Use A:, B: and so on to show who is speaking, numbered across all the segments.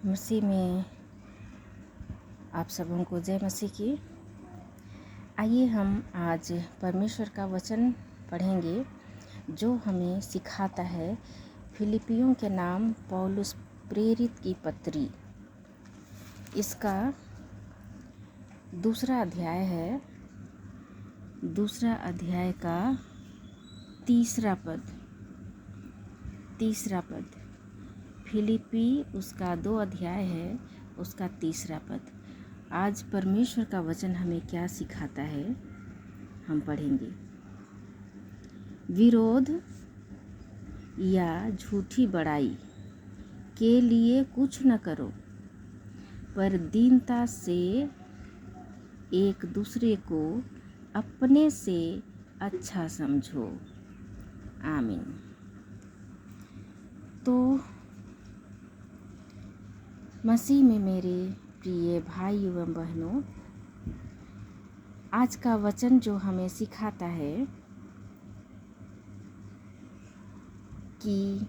A: मसीह में आप सबों को जय मसीह की। आइए हम आज परमेश्वर का वचन पढ़ेंगे जो हमें सिखाता है फिलिपियों के नाम पौलुस प्रेरित की पत्री। इसका दूसरा अध्याय है, दूसरा अध्याय का तीसरा पद। फिलिपी उसका 2 अध्याय है, उसका तीसरा पद। आज परमेश्वर का वचन हमें क्या सिखाता है हम पढ़ेंगे। विरोध या झूठी बड़ाई के लिए कुछ न करो, पर दीनता से एक दूसरे को अपने से अच्छा समझो। आमीन। तो मसीह में मेरे प्रिय भाई एवं बहनों, आज का वचन जो हमें सिखाता है कि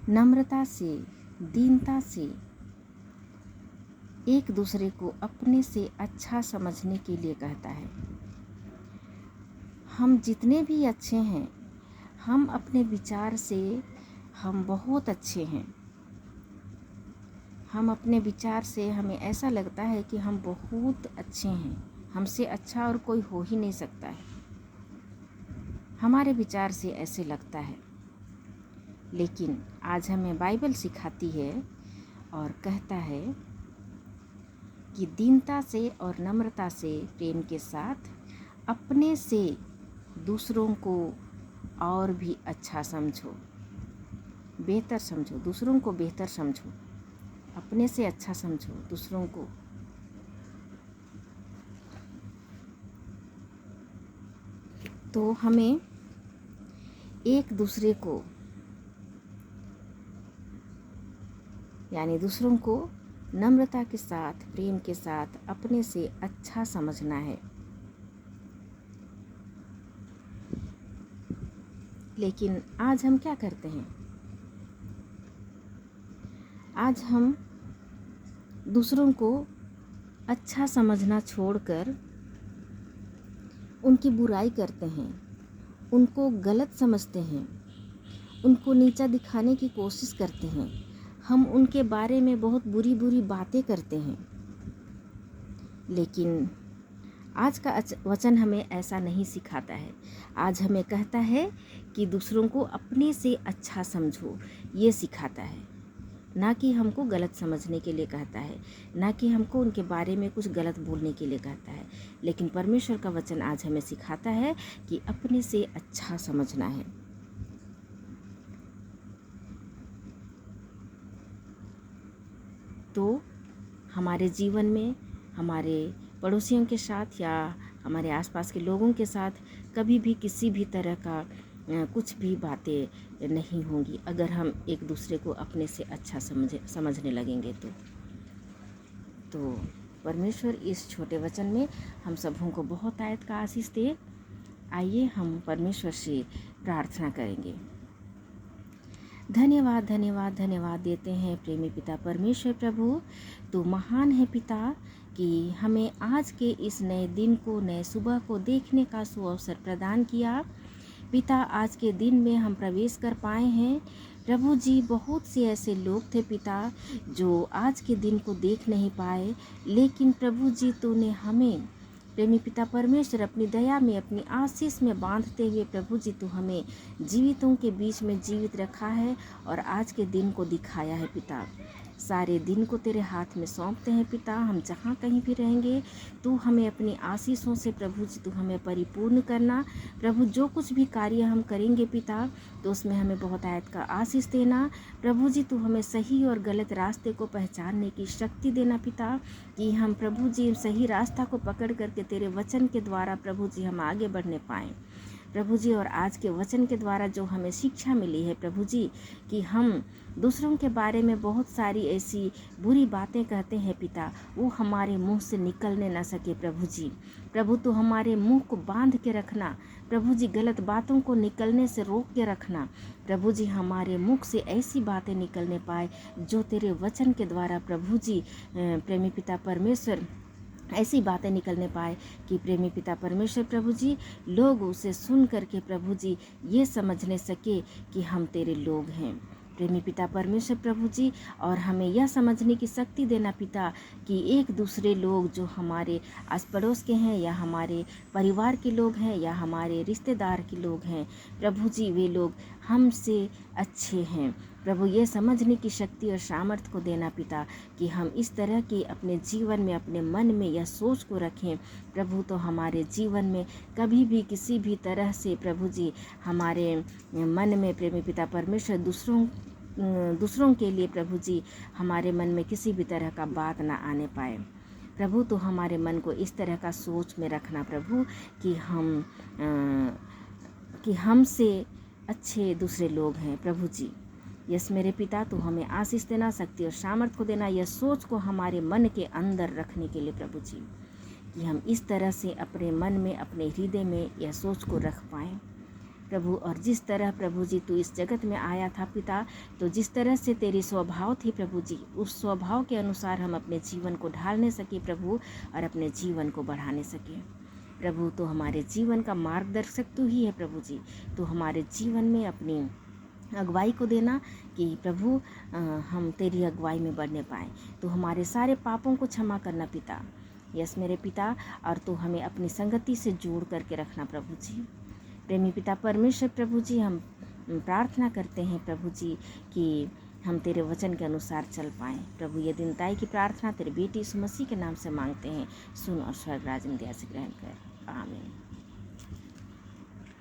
A: नम्रता से, दीनता से एक दूसरे को अपने से अच्छा समझने के लिए कहता है। हम जितने भी अच्छे हैं, हम अपने विचार से हम बहुत अच्छे हैं। हम अपने विचार से हमें ऐसा लगता है कि हम बहुत अच्छे हैं, हमसे अच्छा और कोई हो ही नहीं सकता है। हमारे विचार से ऐसे लगता है, लेकिन आज हमें बाइबल सिखाती है और कहता है कि दीनता से और नम्रता से प्रेम के साथ अपने से दूसरों को और भी अच्छा समझो, बेहतर समझो, दूसरों को बेहतर समझो, अपने से अच्छा समझो दूसरों को। तो हमें एक दूसरे को यानी दूसरों को नम्रता के साथ, प्रेम के साथ अपने से अच्छा समझना है। लेकिन आज हम क्या करते हैं? आज हम दूसरों को अच्छा समझना छोड़कर उनकी बुराई करते हैं, उनको गलत समझते हैं, उनको नीचा दिखाने की कोशिश करते हैं। हम उनके बारे में बहुत बुरी बुरी बातें करते हैं। लेकिन आज का वचन हमें ऐसा नहीं सिखाता है। आज हमें कहता है कि दूसरों को अपने से अच्छा समझो, ये सिखाता है। ना कि हमको गलत समझने के लिए कहता है, ना कि हमको उनके बारे में कुछ गलत बोलने के लिए कहता है। लेकिन परमेश्वर का वचन आज हमें सिखाता है कि अपने से अच्छा समझना है। तो हमारे जीवन में, हमारे पड़ोसियों के साथ या हमारे आसपास के लोगों के साथ कभी भी किसी भी तरह का कुछ भी बातें नहीं होंगी अगर हम एक दूसरे को अपने से अच्छा समझने लगेंगे। तो परमेश्वर इस छोटे वचन में हम सबों को बहुत आयत का आशीष दे। आइए हम परमेश्वर से प्रार्थना करेंगे। धन्यवाद धन्यवाद धन्यवाद देते हैं प्रेमी पिता परमेश्वर प्रभु, तो महान है पिता कि हमें आज के इस नए दिन को, नए सुबह को देखने का सुअवसर प्रदान किया। पिता, आज के दिन में हम प्रवेश कर पाए हैं। प्रभु जी, बहुत से ऐसे लोग थे पिता जो आज के दिन को देख नहीं पाए, लेकिन प्रभु जी तूने हमें प्रेमी पिता परमेश्वर अपनी दया में, अपनी आशीष में बांधते हुए प्रभु जी तू हमें जीवितों के बीच में जीवित रखा है और आज के दिन को दिखाया है पिता। सारे दिन को तेरे हाथ में सौंपते हैं पिता। हम जहाँ कहीं भी रहेंगे तू हमें अपनी आशीषों से प्रभु जी तू हमें परिपूर्ण करना। प्रभु, जो कुछ भी कार्य हम करेंगे पिता, तो उसमें हमें बहुत आयत का आशीष देना। प्रभु जी तू हमें सही और गलत रास्ते को पहचानने की शक्ति देना पिता, कि हम प्रभु जी सही रास्ता को पकड़ करके तेरे वचन के द्वारा प्रभु जी हम आगे बढ़ने पाएँ। प्रभु जी। और आज के वचन के द्वारा जो हमें शिक्षा मिली है प्रभु जी, कि हम दूसरों के बारे में बहुत सारी ऐसी बुरी बातें कहते हैं पिता, वो हमारे मुंह से निकलने ना सके प्रभु जी। प्रभु तो हमारे मुंह को बांध के रखना प्रभु जी, गलत बातों को निकलने से रोक के रखना प्रभु जी। हमारे मुख से ऐसी बातें निकलने पाए जो तेरे वचन के द्वारा प्रभु जी, प्रेमी पिता परमेश्वर, ऐसी बातें निकलने पाए कि प्रेमी पिता परमेश्वर प्रभु जी, लोग उसे सुन करके प्रभु जी ये समझने सके कि हम तेरे लोग हैं प्रेमी पिता परमेश्वर प्रभु जी। और हमें यह समझने की शक्ति देना पिता कि एक दूसरे लोग जो हमारे आस पड़ोस के हैं या हमारे परिवार के लोग हैं या हमारे रिश्तेदार के लोग हैं प्रभु जी, वे लोग हमसे अच्छे हैं प्रभु। ये समझने की शक्ति और सामर्थ्य को देना पिता कि हम इस तरह के अपने जीवन में, अपने मन में यह सोच को रखें प्रभु, तो हमारे जीवन में कभी भी किसी भी तरह से प्रभु जी हमारे मन में प्रेमी पिता परमेश्वर दूसरों के लिए प्रभु जी हमारे मन में किसी भी तरह का बात ना आने पाए प्रभु। तो हमारे मन को इस तरह का सोच में रखना प्रभु कि हमसे अच्छे दूसरे लोग हैं प्रभु जी। यस मेरे पिता, तो हमें आशीष देना, शक्ति और सामर्थ्य को देना, यह सोच को हमारे मन के अंदर रखने के लिए प्रभु जी, कि हम इस तरह से अपने मन में, अपने हृदय में यह सोच को रख पाएँ प्रभु। और जिस तरह प्रभु जी तू इस जगत में आया था पिता, तो जिस तरह से तेरी स्वभाव थी प्रभु जी, उस स्वभाव के अनुसार हम अपने जीवन को ढालने सके प्रभु, और अपने जीवन को बढ़ाने सके प्रभु। तो हमारे जीवन का मार्गदर्शक तू ही है प्रभु जी। तो हमारे जीवन में अपनी अगुवाई को देना कि प्रभु हम तेरी अगुवाई में बढ़ने पाएँ। तो हमारे सारे पापों को क्षमा करना पिता, यस मेरे पिता। और तो हमें अपनी संगति से जोड़ करके रखना प्रभु जी। प्रेमी पिता परमेश्वर प्रभु जी, हम प्रार्थना करते हैं प्रभु जी कि हम तेरे वचन के अनुसार चल पाएँ प्रभु। ये दीनताई की प्रार्थना तेरे बेटी यीशु मसीह के नाम से मांगते हैं, सुन और स्वर्ग राज में दया से ग्रहण कर, आमीन।